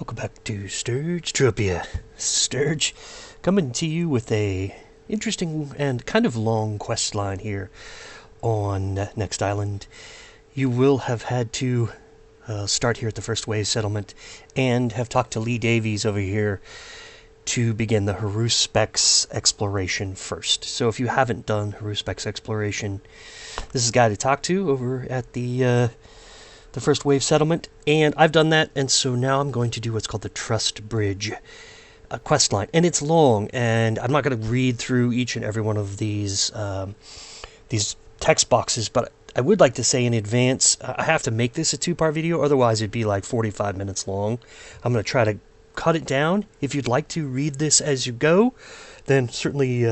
Welcome back to Entropia. Sturge, coming to you with a interesting and kind of long quest line here on Next Island. You will have had to start here at the First Wave Settlement and have talked to Lee Davies over here to begin the Haruspex exploration first. So if you haven't done Haruspex exploration, this is a guy to talk to over at the First Wave Settlement, and I've done that, and so now I'm going to do what's called the Trust Bridge quest line, and it's long, and I'm not going to read through each and every one of these text boxes, but I would like to say in advance, I have to make this a two-part video, otherwise it'd be like 45 minutes long. I'm going to try to cut it down. If you'd like to read this as you go, then certainly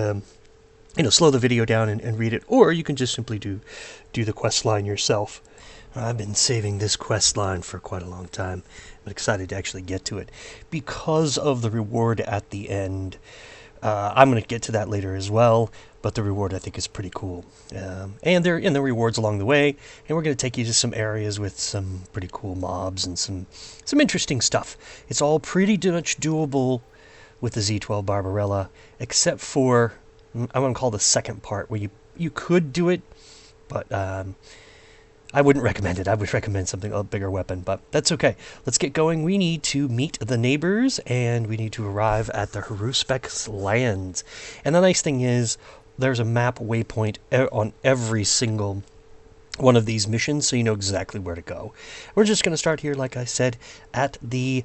slow the video down and read it, or you can just simply do the quest line yourself. I've been saving this quest line for quite a long time. I'm excited to actually get to it because of the reward at the end. I'm going to get to that later as well, but the reward I think is pretty cool. And there are in the rewards along the way, and we're going to take you to some areas with some pretty cool mobs and some interesting stuff. It's all pretty much doable with the Z12 Barbarella, except for, I want to call the second part, where you could do it, but I wouldn't recommend it. I would recommend something a bigger weapon, but that's okay. Let's get going. We need to meet the neighbors, and we need to arrive at the Haruspex lands. And the nice thing is, there's a map waypoint on every single one of these missions, so you know exactly where to go. We're just going to start here, like I said, at the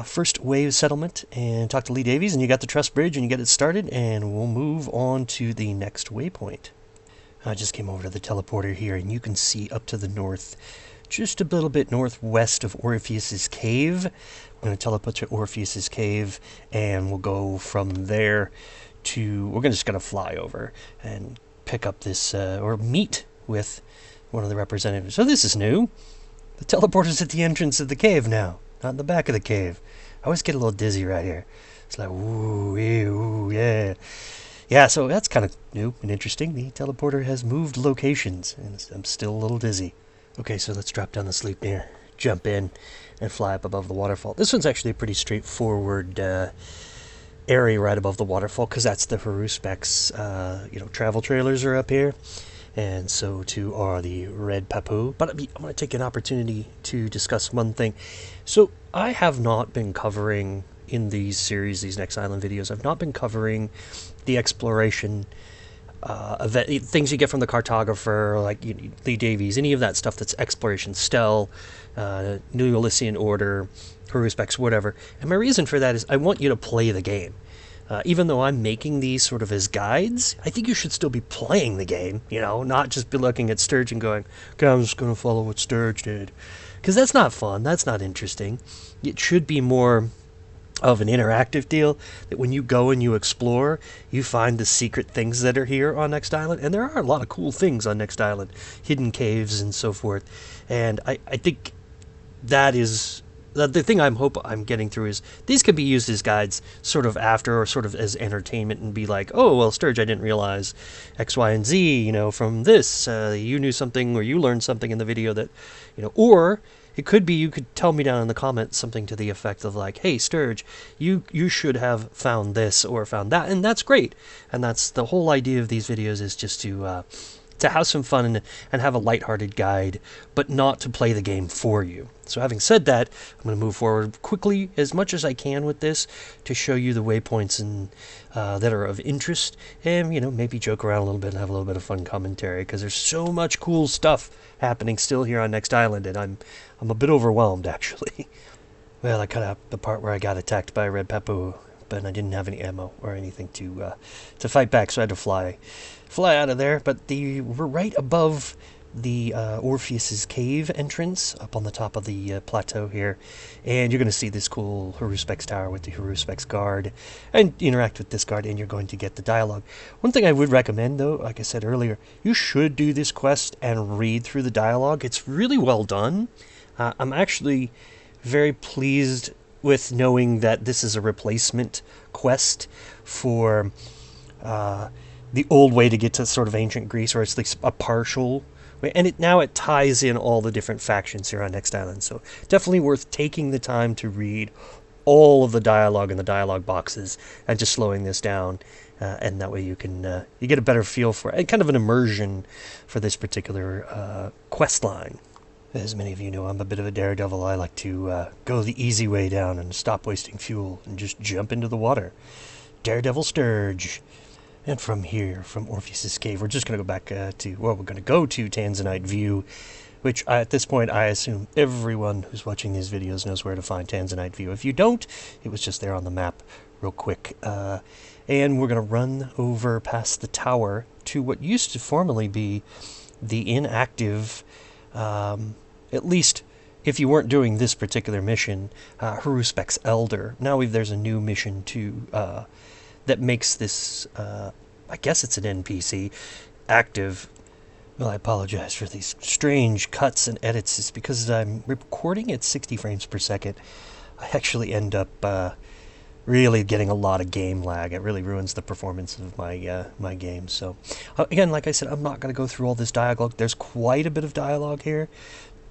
First Wave Settlement, and talk to Lee Davies, and you got the Trust Bridge, and you get it started, and we'll move on to the next waypoint. I just came over to the teleporter here, and you can see up to the north, just a little bit northwest of Orpheus's Cave. I'm going to teleport to Orpheus's Cave, and we'll go from there to... We're just going to fly over and pick up this, or meet with one of the representatives. So this is new. The teleporter's at the entrance of the cave now, not in the back of the cave. I always get a little dizzy right here. It's like, ooh, yeah. Yeah, so that's kind of new and interesting. The teleporter has moved locations, and I'm still a little dizzy. Okay, so let's drop down the sleep there, jump in, and fly up above the waterfall. This one's actually a pretty straightforward area right above the waterfall, because that's the Haruspex, travel trailers are up here, and so too are the Red Papu. But I'm going to take an opportunity to discuss one thing. So I have not been covering... in these series, these Next Island videos, I've not been covering the exploration event, things you get from the cartographer, like Lee Davies, any of that stuff that's exploration, Stel, New Elysian Order, Haruspex, whatever. And my reason for that is I want you to play the game. Even though I'm making these sort of as guides, I think you should still be playing the game, not just be looking at Sturge and going, okay, I'm just going to follow what Sturge did. Because that's not fun, that's not interesting. It should be more of an interactive deal, that when you go and you explore, you find the secret things that are here on Next Island, and there are a lot of cool things on Next Island, hidden caves and so forth, and I think that is the thing I'm getting through is these can be used as guides sort of after, or sort of as entertainment, and be like, oh, well, Sturge, I didn't realize X, Y, and Z, from this, you knew something, or you learned something in the video that, or it could be you could tell me down in the comments something to the effect of like, hey, Sturge, you should have found this or found that, and that's great. And that's the whole idea of these videos, is just to have some fun and have a lighthearted guide, but not to play the game for you. So having said that, I'm going to move forward quickly as much as I can with this to show you the waypoints and that are of interest, and maybe joke around a little bit and have a little bit of fun commentary, because there's so much cool stuff happening still here on Next Island, and I'm a bit overwhelmed, actually. Well, I cut out the part where I got attacked by a Red Papu, but I didn't have any ammo or anything to fight back, so I had to fly out of there. But we're right above the Orpheus's Cave entrance, up on the top of the plateau here, and you're going to see this cool Haruspex tower with the Haruspex guard, and interact with this guard, and you're going to get the dialogue. One thing I would recommend, though, like I said earlier, you should do this quest and read through the dialogue. It's really well done. I'm actually very pleased with knowing that this is a replacement quest for the old way to get to sort of ancient Greece, or at least a partial And now it ties in all the different factions here on Next Island, so definitely worth taking the time to read all of the dialogue in the dialogue boxes and just slowing this down, and that way you can you get a better feel for it, and kind of an immersion for this particular quest line. As many of you know, I'm a bit of a daredevil. I like to go the easy way down and stop wasting fuel and just jump into the water. Daredevil Sturge. And from here, from Orpheus's Cave, we're just going to go back we're going to go to Tanzanite View, which at this point I assume everyone who's watching these videos knows where to find Tanzanite View. If you don't, it was just there on the map real quick. And we're going to run over past the tower to what used to formerly be the inactive, at least if you weren't doing this particular mission, Haruspek's Elder. Now there's a new mission to that makes this, I guess it's an NPC, active. Well, I apologize for these strange cuts and edits. It's because I'm recording at 60 frames per second. I actually end up really getting a lot of game lag. It really ruins the performance of my game. So, again, like I said, I'm not going to go through all this dialogue. There's quite a bit of dialogue here.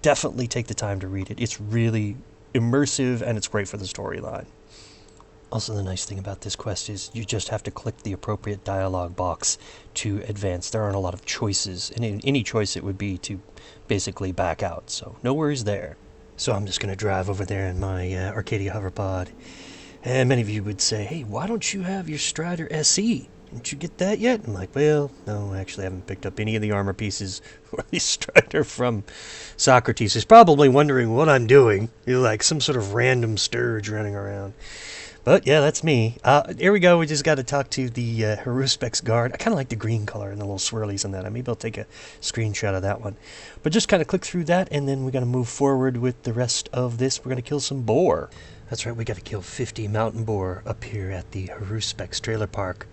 Definitely take the time to read it. It's really immersive, and it's great for the storyline. Also, the nice thing about this quest is you just have to click the appropriate dialogue box to advance. There aren't a lot of choices, and in any choice it would be to basically back out, so no worries there. So I'm just going to drive over there in my Arcadia hoverpod, and many of you would say, hey, why don't you have your Strider SE? Didn't you get that yet? I'm like, well, no, actually I haven't picked up any of the armor pieces or the Strider from Socrates. He's probably wondering what I'm doing. You're like some sort of random Sturge running around. But yeah, that's me. Here we go. We just got to talk to the Haruspek's guard. I kind of like the green color and the little swirlies in that. Maybe I'll take a screenshot of that one. But just kind of click through that, and then we're going to move forward with the rest of this. We're going to kill some boar. That's right, we got to kill 50 mountain boar up here at the Haruspek's trailer park.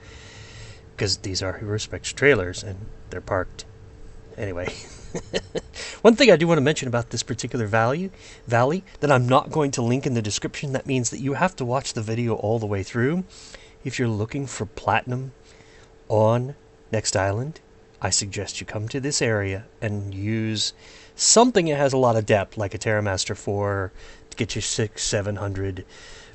Because these are Haruspek's trailers, and they're parked. Anyway. One thing I do want to mention about this particular valley that I'm not going to link in the description. That means that you have to watch the video all the way through. If you're looking for platinum on Next Island, I suggest you come to this area and use something that has a lot of depth, like a Terramaster 4 to get you 600-700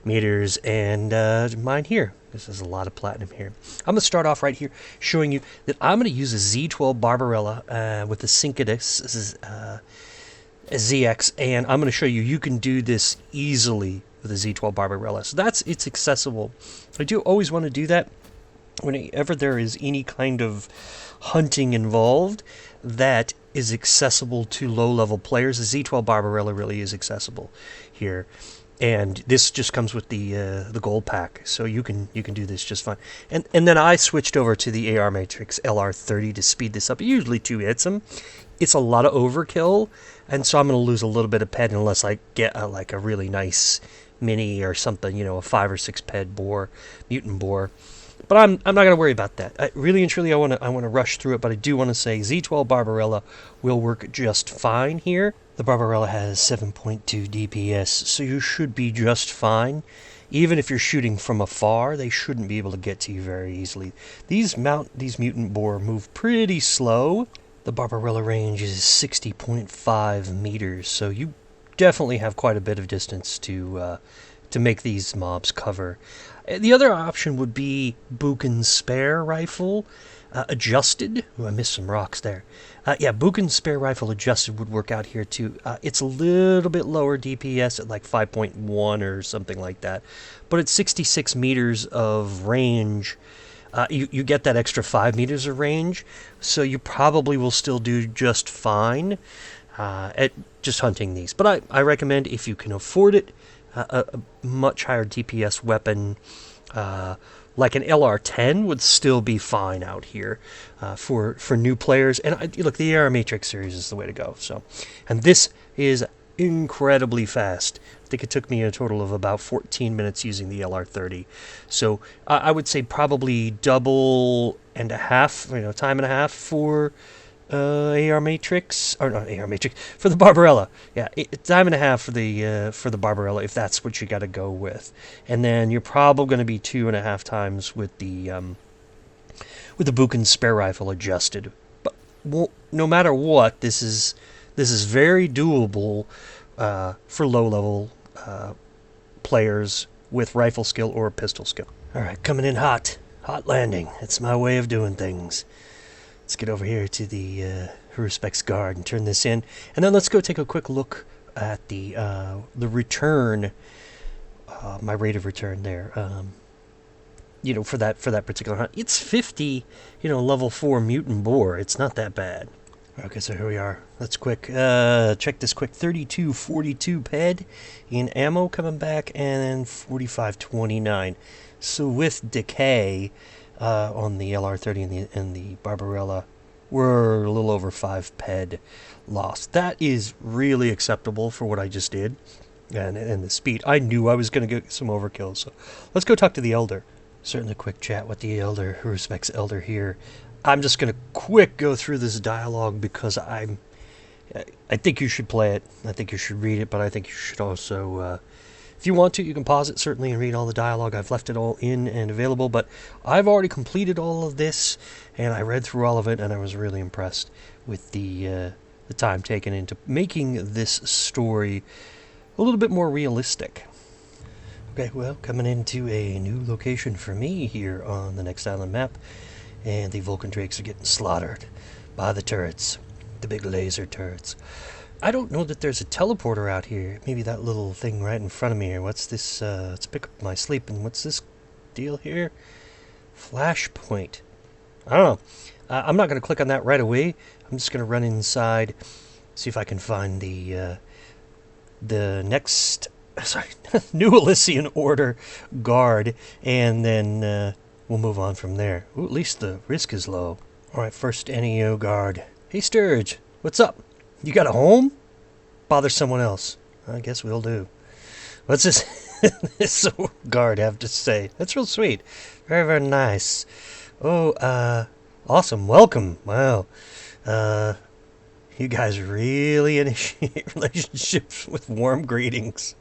meters, and mine here. This is a lot of platinum here. I'm going to start off right here showing you that I'm going to use a Z12 Barbarella with the Syncadus ZX, and I'm going to show you can do this easily with a Z12 Barbarella. So it's accessible. I do always want to do that whenever there is any kind of hunting involved that is accessible to low-level players. The Z12 Barbarella really is accessible here. And this just comes with the gold pack, so you can do this just fine. And then I switched over to the AR Matrix LR30 to speed this up. It usually 2 hits them. It's a lot of overkill, and so I'm going to lose a little bit of ped unless I get like a really nice mini or something, a 5 or 6 ped boar, mutant boar. But I'm not going to worry about that. Really and truly, I want to rush through it, but I do want to say Z12 Barbarella will work just fine here. The Barbarella has 7.2 DPS, so you should be just fine. Even if you're shooting from afar, they shouldn't be able to get to you very easily. These mutant boar move pretty slow. The Barbarella range is 60.5 meters, so you definitely have quite a bit of distance to make these mobs cover. The other option would be Buchan's Spare Rifle adjusted. Ooh, I missed some rocks there. Buchan's Spare Rifle adjusted would work out here too. It's a little bit lower DPS at like 5.1 or something like that, but at 66 meters of range, you get that extra 5 meters of range, so you probably will still do just fine at just hunting these. But I recommend, if you can afford it, a much higher DPS weapon, like an LR10 would still be fine out here for new players. And look, the AR Matrix series is the way to go. So, and this is incredibly fast. I think it took me a total of about 14 minutes using the LR30. So I would say probably double and a half, time and a half for AR Matrix, or not AR Matrix, for the Barbarella. Yeah, time and a half for the Barbarella, if that's what you got to go with. And then you're probably going to be 2.5 times with the Buchan's Spare Rifle adjusted. But no matter what, this is very doable for low level players with rifle skill or pistol skill. All right, coming in hot. Hot landing. That's my way of doing things. Let's get over here to the Who Respects Guard and turn this in. And then let's go take a quick look at the return, my rate of return there. For that particular hunt. It's 50, level 4 mutant boar. It's not that bad. Okay, so here we are. Let's check this quick. 3242 ped in ammo coming back, and then 4529. So with decay on the LR30 and the Barbarella, we're a little over 5 ped lost. That is really acceptable for what I just did, and the speed. I knew I was going to get some overkill, so let's go talk to the Elder. Certainly quick chat with the Elder, Who Respects Elder here. I'm just going to quick go through this dialogue because I think you should play it. I think you should read it, but I think you should also, if you want to, you can pause it certainly and read all the dialogue. I've left it all in and available, but I've already completed all of this, and I read through all of it, and I was really impressed with the time taken into making this story a little bit more realistic. Okay, well, coming into a new location for me here on the Next Island map, and the Vulcan Drakes are getting slaughtered by the turrets, the big laser turrets. I don't know that there's a teleporter out here. Maybe that little thing right in front of me here. What's this? Let's pick up my sleep, and what's this deal here? Flashpoint. I don't know. I'm not going to click on that right away. I'm just going to run inside, see if I can find the next... New Elysian Order guard, and then we'll move on from there. Ooh, at least the risk is low. Alright, first NEO guard. Hey Sturge, what's up? You got a home? Bother someone else. I guess we'll do. What's this guard have to say? That's real sweet. Very, very nice. Oh, awesome. Welcome. Wow. You guys really initiate relationships with warm greetings.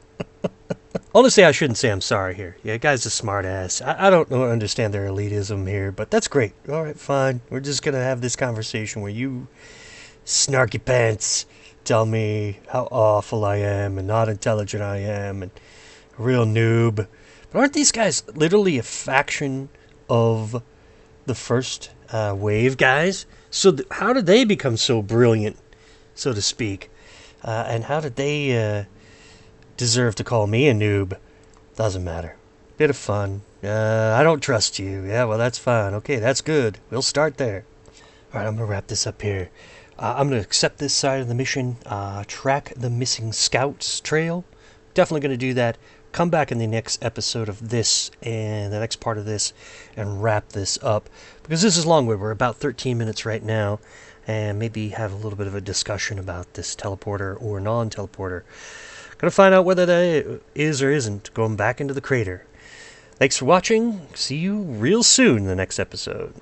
Honestly, I shouldn't say I'm sorry here. Yeah, guy's a smart ass. I don't understand their elitism here, but that's great. All right, fine. We're just going to have this conversation where you snarky pants tell me how awful I am and not intelligent I am and a real noob. But aren't these guys literally a faction of the first wave guys? So how did they become so brilliant, so to speak? And how did they... deserve to call me a noob? Doesn't matter. Bit of fun. I don't trust you. Yeah, well, that's fine. Okay, that's good. We'll start there. Alright, I'm going to wrap this up here. I'm going to accept this side of the mission. Track the missing scouts trail. Definitely going to do that. Come back in the next episode of this and the next part of this and wrap this up. Because this is long. We're about 13 minutes right now. And maybe have a little bit of a discussion about this teleporter or non-teleporter. Gonna find out whether that is or isn't going back into the crater. Thanks for watching. See you real soon in the next episode.